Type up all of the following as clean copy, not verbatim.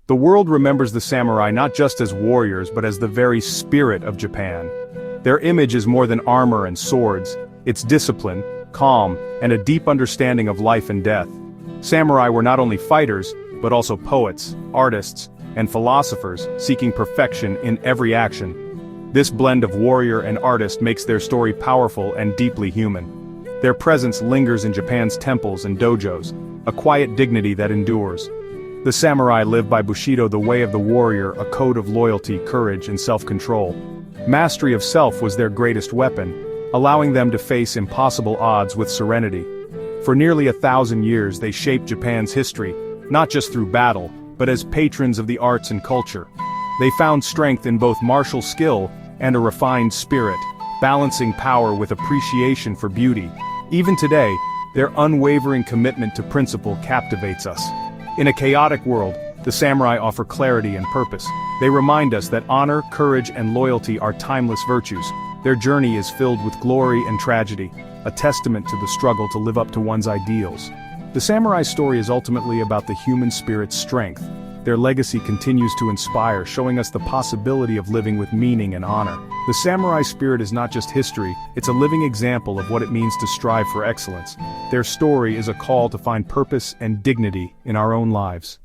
The world remembers the samurai not just as warriors but as the very spirit of Japan. Their image is more than armor and swords, it's discipline, calm, and a deep understanding of life and death. Samurai were not only fighters, but also poets, artists, and philosophers seeking perfection in every action. This blend of warrior and artist makes their story powerful and deeply human. Their presence lingers in Japan's temples and dojos, a quiet dignity that endures. The samurai live by Bushido, the way of the warrior, a code of loyalty, courage, and self-control. Mastery of self was their greatest weapon, allowing them to face impossible odds with serenity. For nearly 1,000 years they shaped Japan's history, not just through battle, but as patrons of the arts and culture. They found strength in both martial skill and a refined spirit, balancing power with appreciation for beauty. Even today, their unwavering commitment to principle captivates us. In a chaotic world, the samurai offer clarity and purpose. They remind us that honor, courage, and loyalty are timeless virtues. Their journey is filled with glory and tragedy, a testament to the struggle to live up to one's ideals. The samurai story is ultimately about the human spirit's strength. Their legacy continues to inspire, showing us the possibility of living with meaning and honor. The samurai spirit is not just history, it's a living example of what it means to strive for excellence. Their story is a call to find purpose and dignity in our own lives.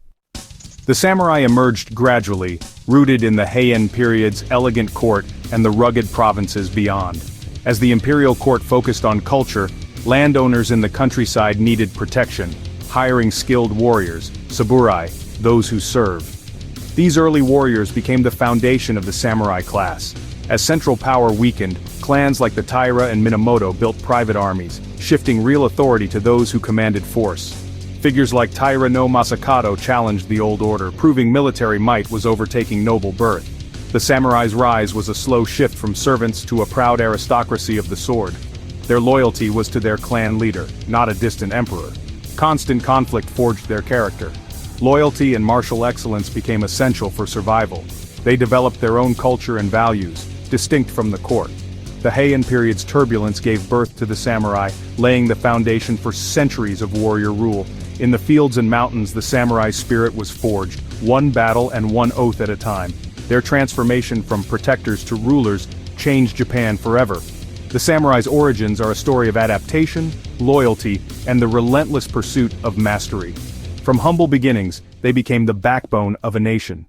The samurai emerged gradually, rooted in the Heian period's elegant court and the rugged provinces beyond. As the imperial court focused on culture, landowners in the countryside needed protection, hiring skilled warriors, samurai, those who serve. These early warriors became the foundation of the samurai class. As central power weakened, clans like the Taira and Minamoto built private armies, shifting real authority to those who commanded force. Figures like Taira no Masakato challenged the old order, proving military might was overtaking noble birth. The samurai's rise was a slow shift from servants to a proud aristocracy of the sword. Their loyalty was to their clan leader, not a distant emperor. Constant conflict forged their character. Loyalty and martial excellence became essential for survival. They developed their own culture and values, distinct from the court. The Heian period's turbulence gave birth to the samurai, laying the foundation for centuries of warrior rule. In the fields and mountains, the samurai spirit was forged, one battle and one oath at a time. Their transformation from protectors to rulers changed Japan forever. The samurai's origins are a story of adaptation, loyalty, and the relentless pursuit of mastery. From humble beginnings, they became the backbone of a nation.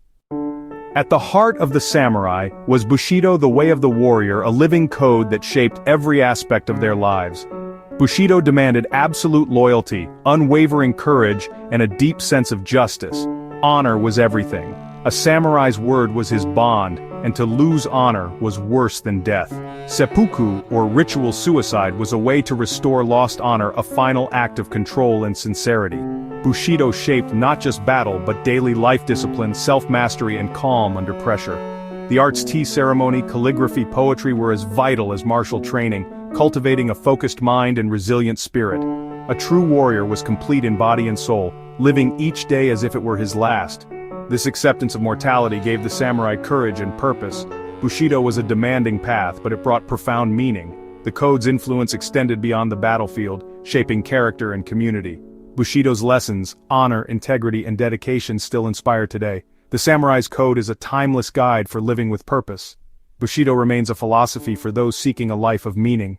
At the heart of the samurai was Bushido, the way of the warrior, a living code that shaped every aspect of their lives. Bushido demanded absolute loyalty, unwavering courage, and a deep sense of justice. Honor was everything. A samurai's word was his bond, and to lose honor was worse than death. Seppuku, or ritual suicide, was a way to restore lost honor, a final act of control and sincerity. Bushido shaped not just battle but daily life discipline, self-mastery, and calm under pressure. The arts tea ceremony, calligraphy, poetry were as vital as martial training, cultivating a focused mind and resilient spirit. A true warrior was complete in body and soul, living each day as if it were his last. This acceptance of mortality gave the samurai courage and purpose. Bushido was a demanding path, but it brought profound meaning. The code's influence extended beyond the battlefield, shaping character and community. Bushido's lessons, honor, integrity, and dedication still inspire today. The samurai's code is a timeless guide for living with purpose. Bushido remains a philosophy for those seeking a life of meaning.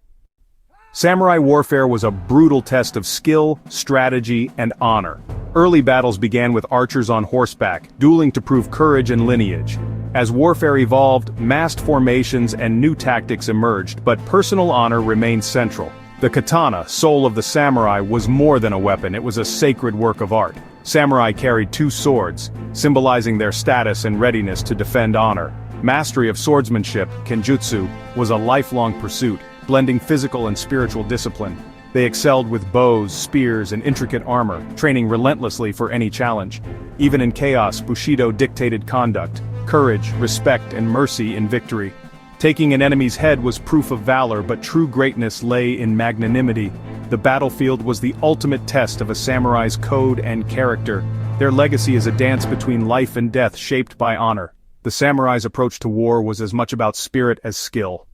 Samurai warfare was a brutal test of skill, strategy, and honor. Early battles began with archers on horseback, dueling to prove courage and lineage. As warfare evolved, massed formations and new tactics emerged, but personal honor remained central. The katana, soul of the samurai, was more than a weapon, it was a sacred work of art. Samurai carried two swords, symbolizing their status and readiness to defend honor. Mastery of swordsmanship, kenjutsu, was a lifelong pursuit, blending physical and spiritual discipline. They excelled with bows, spears, and intricate armor, training relentlessly for any challenge. Even in chaos, Bushido dictated conduct, courage, respect, and mercy in victory. Taking an enemy's head was proof of valor, but true greatness lay in magnanimity. The battlefield was the ultimate test of a samurai's code and character. Their legacy is a dance between life and death shaped by honor. The samurai's approach to war was as much about spirit as skill.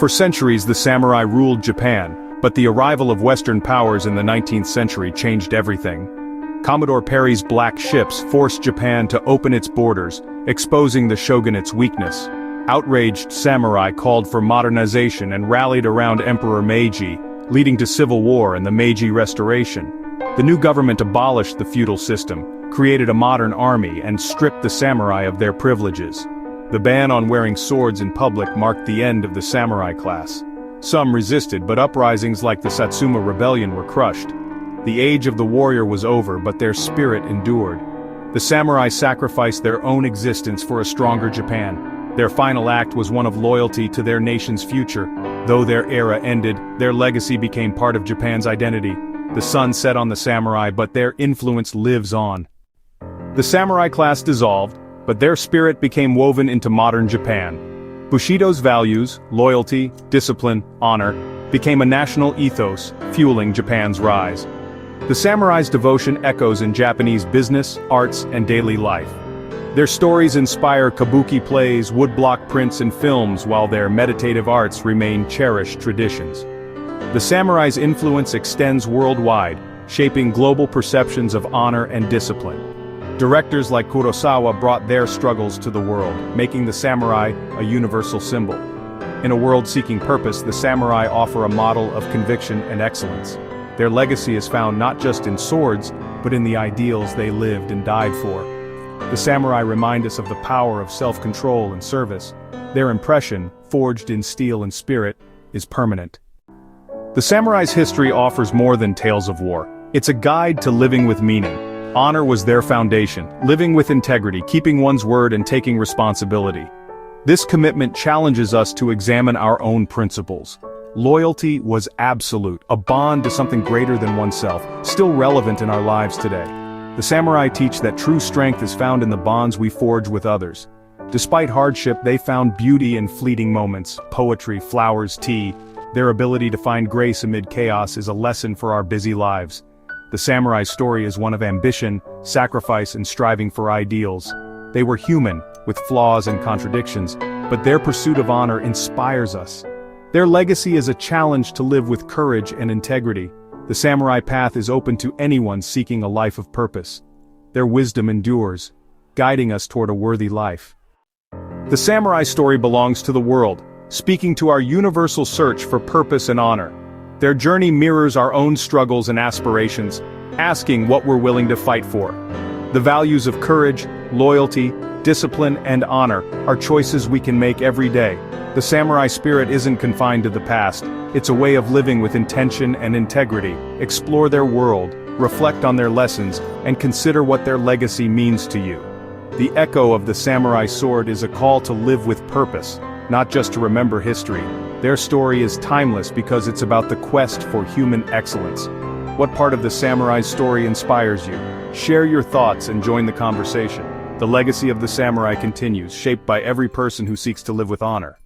For centuries, the samurai ruled Japan, but the arrival of Western powers in the 19th century changed everything. Commodore Perry's black ships forced Japan to open its borders, exposing the shogunate's weakness. Outraged samurai called for modernization and rallied around Emperor Meiji, leading to civil war and the Meiji Restoration. The new government abolished the feudal system, created a modern army, and stripped the samurai of their privileges. The ban on wearing swords in public marked the end of the samurai class. Some resisted, but uprisings like the Satsuma Rebellion were crushed. The age of the warrior was over, but their spirit endured. The samurai sacrificed their own existence for a stronger Japan. Their final act was one of loyalty to their nation's future. Though their era ended, their legacy became part of Japan's identity. The sun set on the samurai, but their influence lives on. The samurai class dissolved, but their spirit became woven into modern Japan. Bushido's values, loyalty, discipline, honor, became a national ethos, fueling Japan's rise. The samurai's devotion echoes in Japanese business, arts, and daily life. Their stories inspire kabuki plays, woodblock prints, and films, while their meditative arts remain cherished traditions. The samurai's influence extends worldwide, shaping global perceptions of honor and discipline. Directors like Kurosawa brought their struggles to the world, making the samurai a universal symbol. In a world seeking purpose, the samurai offer a model of conviction and excellence. Their legacy is found not just in swords, but in the ideals they lived and died for. The samurai remind us of the power of self-control and service. Their impression, forged in steel and spirit, is permanent. The samurai's history offers more than tales of war. It's a guide to living with meaning. Honor was their foundation, living with integrity, keeping one's word and taking responsibility. This commitment challenges us to examine our own principles. Loyalty was absolute, a bond to something greater than oneself, still relevant in our lives today. The samurai teach that true strength is found in the bonds we forge with others. Despite hardship, they found beauty in fleeting moments, poetry, flowers, tea. Their ability to find grace amid chaos is a lesson for our busy lives. The samurai's story is one of ambition, sacrifice, and striving for ideals. They were human, with flaws and contradictions, but their pursuit of honor inspires us. Their legacy is a challenge to live with courage and integrity. The samurai path is open to anyone seeking a life of purpose. Their wisdom endures, guiding us toward a worthy life. The samurai story belongs to the world, speaking to our universal search for purpose and honor. Their journey mirrors our own struggles and aspirations, asking what we're willing to fight for. The values of courage, loyalty, discipline, and honor are choices we can make every day. The samurai spirit isn't confined to the past, it's a way of living with intention and integrity. Explore their world, reflect on their lessons, and consider what their legacy means to you. The echo of the samurai sword is a call to live with purpose, not just to remember history. Their story is timeless because it's about the quest for human excellence. What part of the samurai's story inspires you? Share your thoughts and join the conversation. The legacy of the samurai continues, shaped by every person who seeks to live with honor.